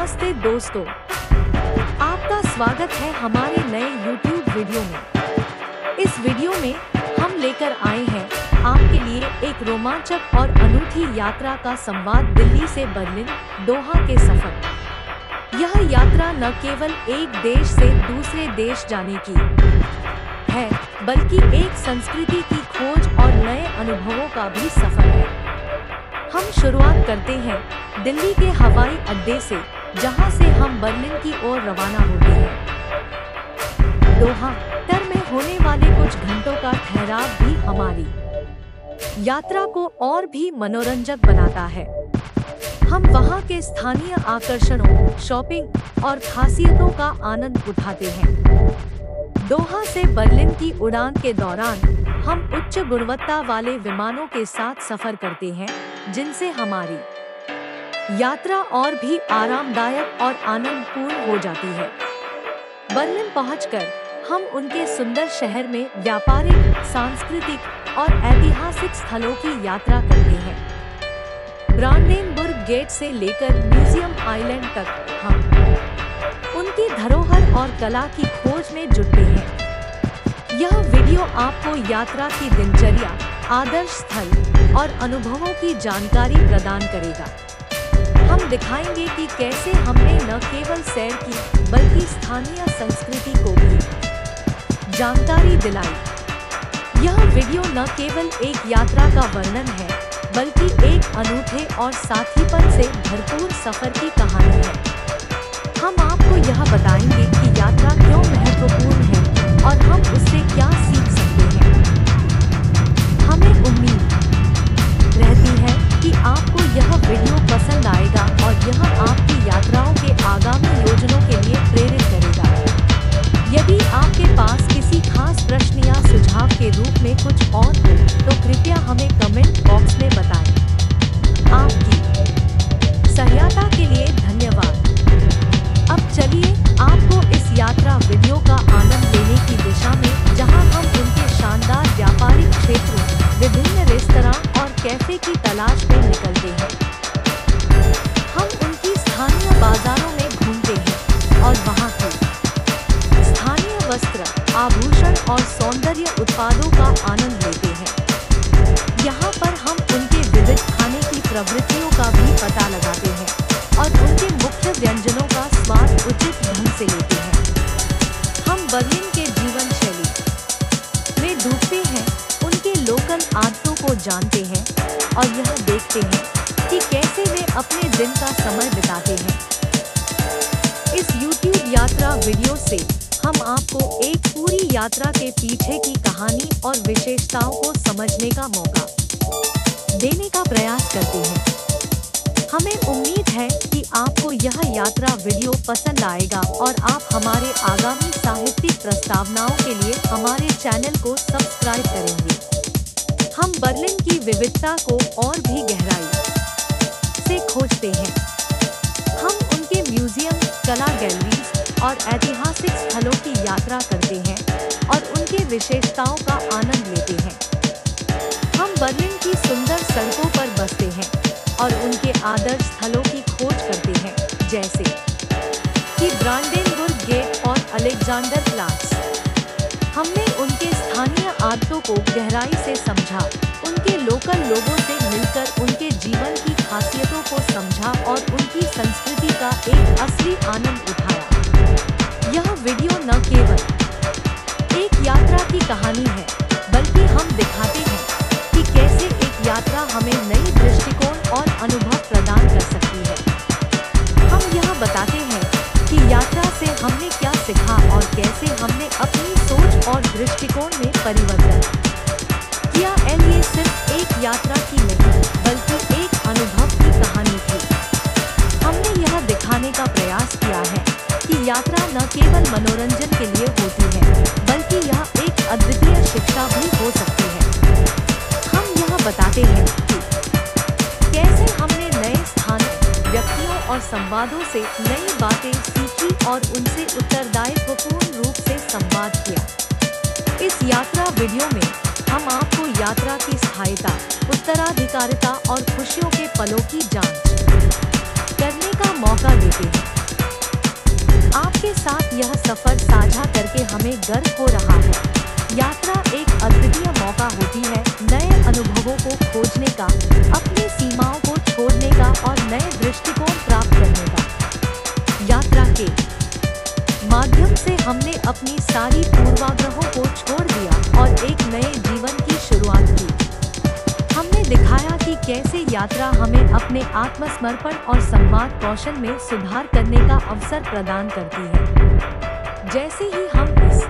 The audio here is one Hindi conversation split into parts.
नमस्ते दोस्तों, आपका स्वागत है हमारे नए YouTube वीडियो में। इस वीडियो में हम लेकर आए हैं आपके लिए एक रोमांचक और अनूठी यात्रा का संवाद दिल्ली से बर्लिन, दोहा के सफर। यह यात्रा न केवल एक देश से दूसरे देश जाने की है, बल्कि एक संस्कृति की खोज और नए अनुभवों का भी सफर है। हम शुरुआत करते हैं दिल्ली के हवाई अड्डे से, जहां से हम बर्लिन की ओर रवाना होते हैं। दोहा टर में होने वाले कुछ घंटों का ठहराव भी हमारी यात्रा को और भी मनोरंजक बनाता है। हम वहां के स्थानीय आकर्षणों, शॉपिंग और खासियतों का आनंद उठाते हैं। दोहा से बर्लिन की उड़ान के दौरान हम उच्च गुणवत्ता वाले विमानों के साथ सफर करते हैं, जिनसे हमारी यात्रा और भी आरामदायक और आनंदपूर्ण हो जाती है। बर्लिन पहुंचकर हम उनके सुंदर शहर में व्यापारिक, सांस्कृतिक और ऐतिहासिक स्थलों की यात्रा करते हैं। ब्रांडेनबुर्ग गेट से लेकर म्यूजियम आइलैंड तक हम उनकी धरोहर और कला की खोज में जुटते हैं। यह वीडियो आपको यात्रा की दिनचर्या, आदर्श स्थल और अनुभवों की जानकारी प्रदान करेगा। हम दिखाएंगे कि कैसे हमने न केवल सैर की, बल्कि स्थानीय संस्कृति को भी जानकारी दिलाई। यह वीडियो न केवल एक यात्रा का वर्णन है, बल्कि एक अनूठे और साथीपन से भरपूर सफर की कहानी है। हम आपको यह बताएंगे कि यात्रा क्यों महत्वपूर्ण है और हम उससे क्या सीख सकते हैं। हमें उम्मीद रहती है कि आपको यह वीडियो पसंद आएगा और यह आपकी यात्राओं के आगामी योजनाओं के लिए प्रेरित करेगा। यदि आपके पास किसी खास प्रश्न या सुझाव के रूप में कुछ और हो, तो कृपया हमें कमेंट बॉक्स में बताएं। आपकी सहायता के लिए धन्यवाद। अब चलिए आपको इस यात्रा वीडियो का आनंद लेने की दिशा में, जहां हम उनके शानदार व्यापारिक क्षेत्रों, विभिन्न रेस्तरां और कैफे की तलाश में निकलते हैं। हम उनकी स्थानीय बाजारों में घूमते हैं और वहां के स्थानीय वस्त्र, आभूषण और सौंदर्य उत्पादों का आनंद लेते हैं। यहाँ पर हम उनके विविध खाने की प्रवृत्तियों का भी पता लगाते हैं और उनके मुख्य व्यंजनों का स्वाद उचित ढंग से लेते हैं। हम बर्लिन के जीवन शैली में डूबते हैं, उनके लोकल आदतों को जानते हैं और यह देखते हैं कि कैसे वे अपने दिन का समय बिताते हैं। इस YouTube यात्रा वीडियो से हम आपको एक पूरी यात्रा के पीछे की कहानी और विशेषताओं को समझने का मौका देने का प्रयास करते हैं। हमें उम्मीद है कि आपको यह यात्रा वीडियो पसंद आएगा और आप हमारे आगामी साहित्यिक प्रस्तावनाओं के लिए हमारे चैनल को सब्सक्राइब करेंगे। हम बर्लिन की विविधता को और भी गहराई से खोजते हैं। हम उनके म्यूजियम, कला गैलरीज और ऐतिहासिक स्थलों की यात्रा करते हैं और उनके विशेषताओं का आनंद लेते हैं। हम बर्लिन की सुंदर सड़कों पर बसते हैं और उनके आदर्श स्थलों की खोज करते हैं, जैसे कि ब्रांडेनबुर्ग गेट और अलेक्जेंडर प्लाट्स। हमने उनके स्थानीय आदतों को गहराई से समझा, उनके लोकल लोगों से मिलकर उनके जीवन की खासियतों को समझा और उनकी संस्कृति का एक असली आनंद उठाया। यह वीडियो न केवल एक यात्रा की कहानी है, बल्कि हम दिखाते हैं कि कैसे एक यात्रा हमें नई दृष्टिकोण और अनुभव प्रदान कर सकती है। हम यह बताते हैं कि यात्रा से हमने क्या सीखा और कैसे हमने अपनी सोच और दृष्टिकोण में परिवर्तन किया। ये सिर्फ एक यात्रा की नहीं, बल्कि एक अनुभव की कहानी थी। हमने यह दिखाने का प्रयास किया है कि यात्रा न केवल मनोरंजन के लिए होती है, बल्कि यह एक अद्वितीय शिक्षा भी हो सकती है। हम यह बताते हैं कि कैसे हमने नए स्थानों, व्यक्तियों और संवादों से नई बातें सीखी और उनसे उत्तरदायित्वपूर्ण रूप से संवाद किया। इस यात्रा वीडियो में हम आपको यात्रा की स्थायिता, उत्तराधिकारिता और खुशियों के पलों की जांच करने का मौका देते हैं। आपके साथ यह सफर साझा करके हमें गर्व हो रहा है। यात्रा एक अद्वितीय मौका होती है नए अनुभवों को खोजने का, अपनी सीमाओं को छोड़ने का और नए दृष्टिकोण प्राप्त करने का। यात्रा के माध्यम से हमने अपनी सारी पूर्वाग्रहों को छोड़ दिया और एक नए जीवन की शुरुआत की। हमने दिखाया कि कैसे यात्रा हमें अपने आत्मसमर्पण और संवाद कौशल में सुधार करने का अवसर प्रदान करती है। जैसे ही हम इस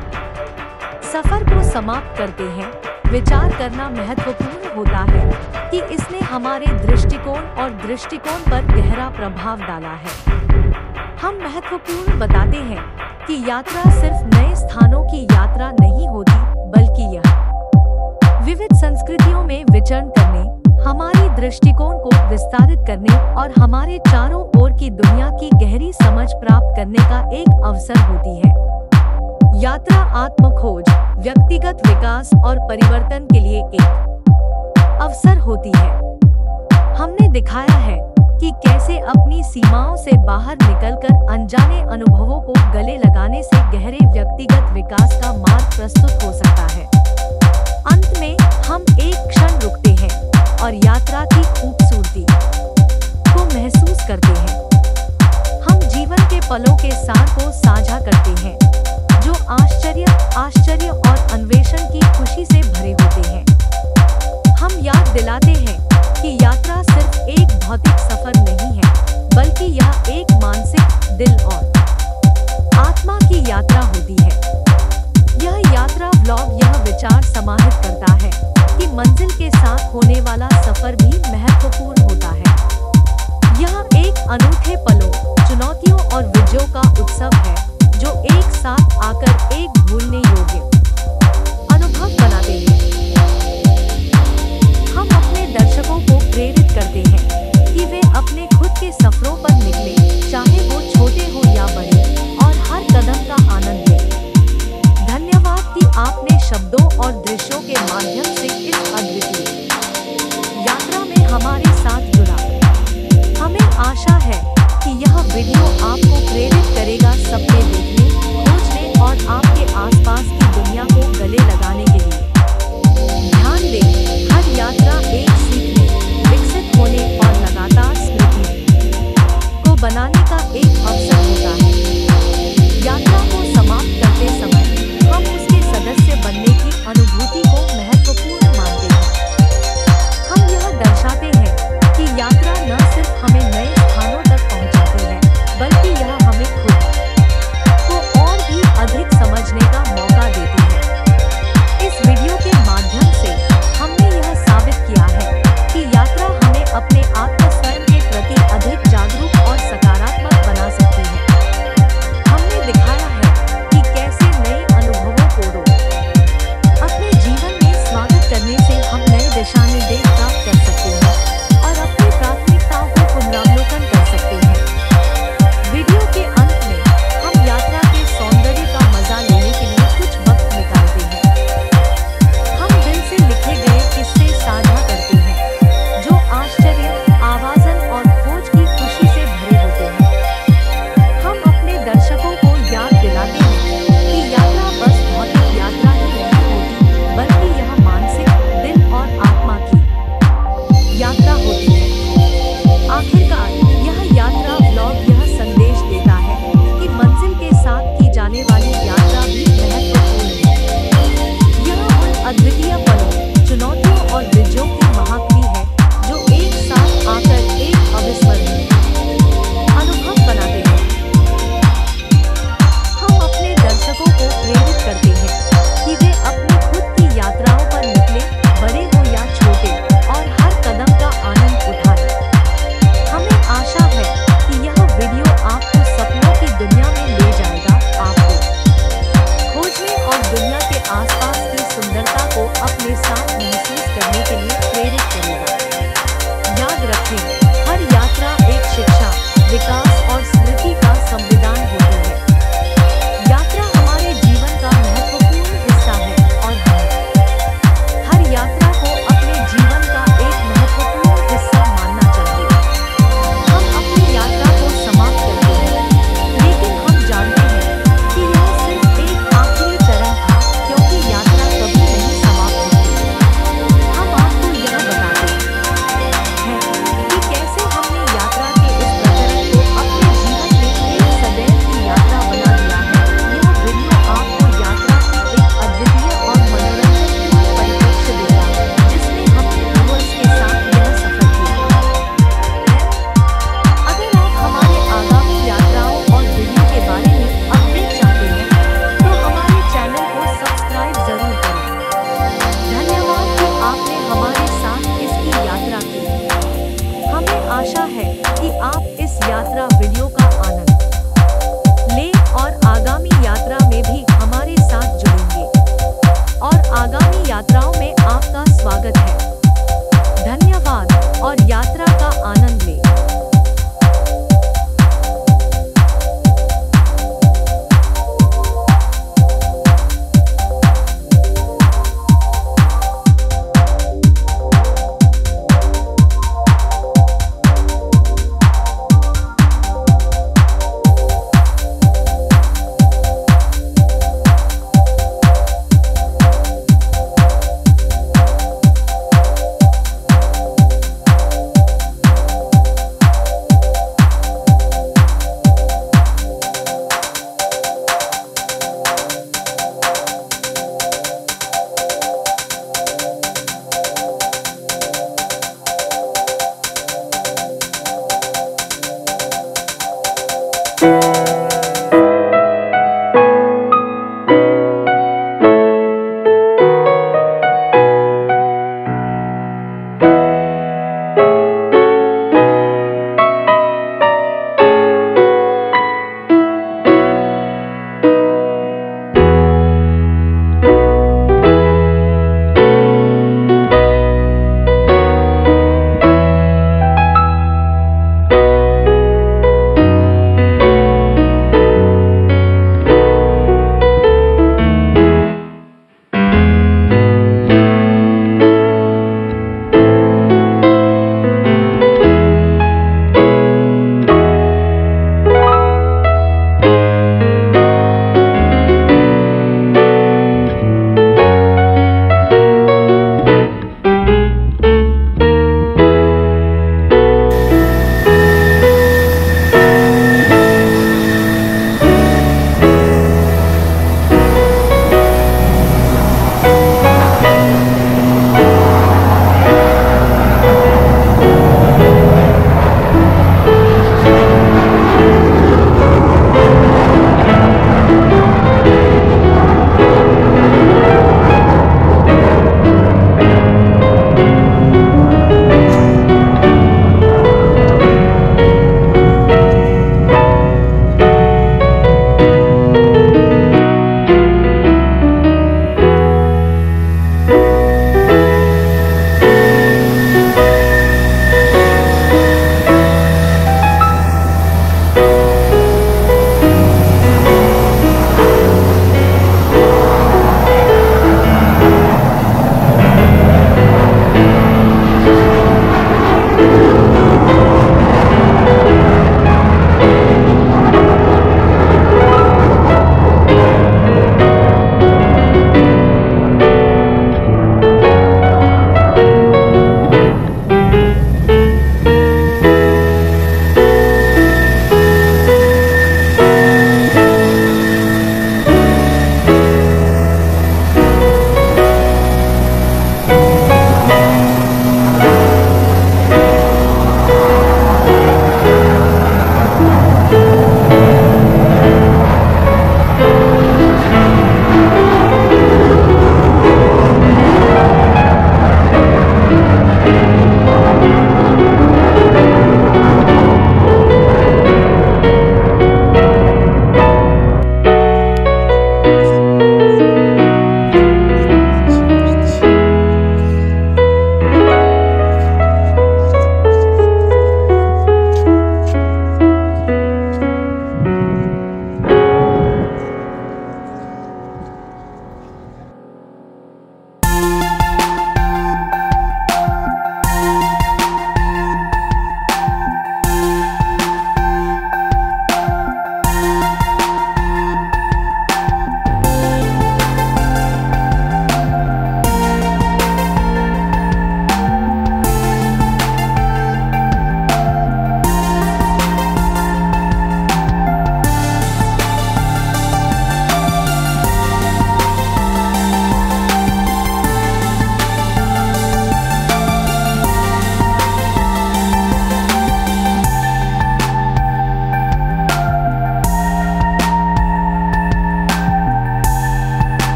सफर को समाप्त करते हैं, विचार करना महत्वपूर्ण होता है कि इसने हमारे दृष्टिकोण और दृष्टिकोण पर गहरा प्रभाव डाला है। हम महत्वपूर्ण बताते हैं कि यात्रा सिर्फ नए स्थानों की यात्रा नहीं होती, बल्कि यह विविध संस्कृतियों में विचरण करने, हमारी दृष्टिकोण को विस्तारित करने और हमारे चारों ओर की दुनिया की गहरी समझ प्राप्त करने का एक अवसर होती है। यात्रा आत्मखोज, व्यक्तिगत विकास और परिवर्तन के लिए एक अवसर होती है। हमने दिखाया है कि कैसे अपनी सीमाओं से बाहर निकलकर अनजाने अनुभवों को गले लगाने से गहरे व्यक्तिगत विकास का मार्ग प्रस्तुत हो सकता है। अंत में हम एक क्षण रुकते हैं और यात्रा की खूबसूरती को महसूस करते हैं। हम जीवन के पलों के सार को साझा करते हैं जो आश्चर्य और अन्वेषण की खुशी से भरे होते हैं। हम याद दिलाते हैं कि यात्रा सिर्फ एक भौतिक सफर नहीं है, बल्कि यह एक मानसिक, दिल और आत्मा की यात्रा होती है। यह यात्रा ब्लॉग यह विचार समाहित करता है कि मंजिल के साथ होने वाला सफर भी महत्वपूर्ण होता है। यह एक अनूठे पलों, चुनौतियों और विजयों का उत्सव है जो एक साथ आकर एक भूलने योग्य अनुभव बनाते हैं। हम अपने दर्शकों को प्रेरित करते हैं कि वे अपने खुद के सफरों पर निकलें, चाहे वो छोटे हो या बड़े, और हर कदम का आनंद लें। धन्यवाद कि आपने शब्दों और दृश्यों के माध्यम से इस अद्वितीय यात्रा में हमारे साथ जुड़ा। हमें आशा है कि यह वीडियो आपको प्रेरित करेगा सपने देखने, खोजने और आपके आसपास की दुनिया को गले लगाने के लिए। ध्यान दें, हर यात्रा एक सीखने, विकसित होने और लगातार स्मृति को बनाने का एक अवसर होता है। यात्रा को समाप्त करते समय हम उसके सदस्य बनने की अनुभूति को महत्वपूर्ण मानते हैं। हम यह दर्शाते हैं कि यात्रा न सिर्फ हमें नए स्थानों तक पहुंचाती है, बल्कि यह हमें खुद को और भी अधिक समझने का मौका देती है। इस वीडियो के माध्यम से हमने यह साबित किया है कि यात्रा हमें अपने आत्म स्वयं के प्रति अधिक जागरूक और सकारात्मक आशा है कि आप इस यात्रा वीडियो का आनंद लें और आगामी यात्रा में भी हमारे साथ जुड़ेंगे और आगामी यात्राओं में आपका स्वागत है। धन्यवाद और यात्रा का आनंद लें।